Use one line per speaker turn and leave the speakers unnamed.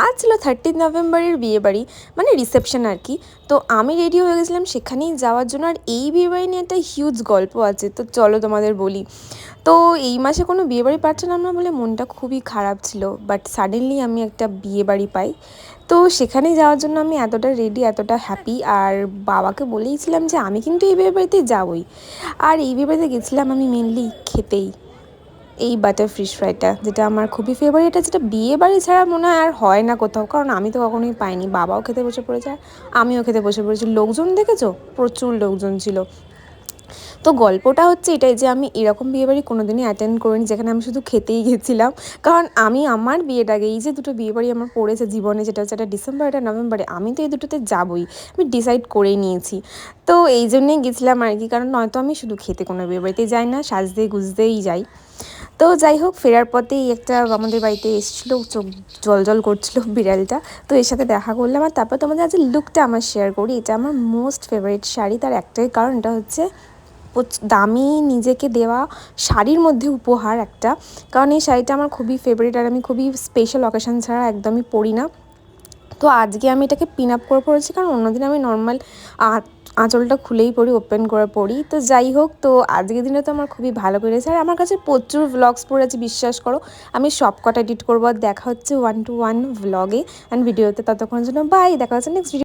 আজ ছিল 30 নভেম্বরের বিয়েবাড়ি, মানে রিসেপশন আর কি। তো আমি রেডি হয়ে গেছিলাম সেখানেই যাওয়ার জন্য। আর এই বিয়েবাড়ি নিয়ে একটা হিউজ গল্প আছে, তো চলো তোমাদের বলি। তো এই মাসে কোনো বিয়েবাড়ি পাচ্ছিলাম না বলে মনটা খুবই খারাপ ছিল, বাট সাডেনলি আমি একটা বিয়েবাড়ি পাই। তো সেখানে যাওয়ার জন্য আমি এতটা রেডি, এতটা হ্যাপি। আর বাবাকে বলেইছিলাম যে আমি কিন্তু এই বিয়েবাড়িতে যাবই। আর এই বিয়েবাড়িতে গেছিলাম আমি মেনলি খেতেই, এই বাটার ফিশ ফ্রাইটা, যেটা আমার খুবই ফেভারিট। এটা যেটা বিয়ে বাড়ি ছাড়া মনে হয় না কোথাও, কারণ আমি তো কখনোই পাইনি। বাবাও খেতে বসে পড়েছে আর আমিও খেতে বসে পড়েছি। লোকজন দেখেছো, প্রচুর লোকজন ছিল। তো গল্পটা হচ্ছে এটাই যে আমি এরকম বিয়েবাড়ি কোনোদিনই অ্যাটেন্ড করিনি যেখানে আমি শুধু খেতেই গেছিলাম। কারণ আমি আমার বিয়েটাকে, এই যে দুটো বিয়েবাড়ি আমার পড়েছে জীবনে, যেটা হচ্ছে একটা ডিসেম্বর, একটা নভেম্বরে, আমি তো এই দুটোতে যাবই, আমি ডিসাইড করেই নিয়েছি। তো এই জন্যেই গেছিলাম আর কি, কারণ নয়তো আমি শুধু খেতে কোনো বিয়েবাড়িতে যাই না, সাজতে গুজতেই যাই। তো যাই হোক, ফেরার পথেই একটা আমাদের বাড়িতে এসেছিলো, চোখ জল জল করছিল বিড়ালটা। তো এর সাথে দেখা করলাম। আর তারপর তোমাদের আজ লুকটা আমার শেয়ার করি। এটা আমার মোস্ট ফেভারিট শাড়ি, তার একটাই কারণ, এটা হচ্ছে দামি নিজেকে দেওয়া শাড়ির মধ্যে উপহার একটা। কারণ এই শাড়িটা আমার খুবই ফেভারিট, আর আমি খুবই স্পেশাল অকেশন ছাড়া একদমই পরি না। তো আজকে আমি এটাকে পিন আপ করে পরেছি, কারণ অন্যদিন আমি নর্মাল আঁচলটা খুলেই পরি, ওপেন করে পরি। তো যাই হোক, তো আজকের দিনে তো আমার খুবই ভালো করেছে। আর আমার কাছে প্রচুর ভ্লগস পড়েছে, বিশ্বাস করো। আমি সব কটা এডিট করবো। আর দেখা হচ্ছে 1 to 1 ভ্লগে অ্যান্ড ভিডিওতে। ততক্ষণের জন্য বাই, দেখা হচ্ছে নেক্সট ভিডিও।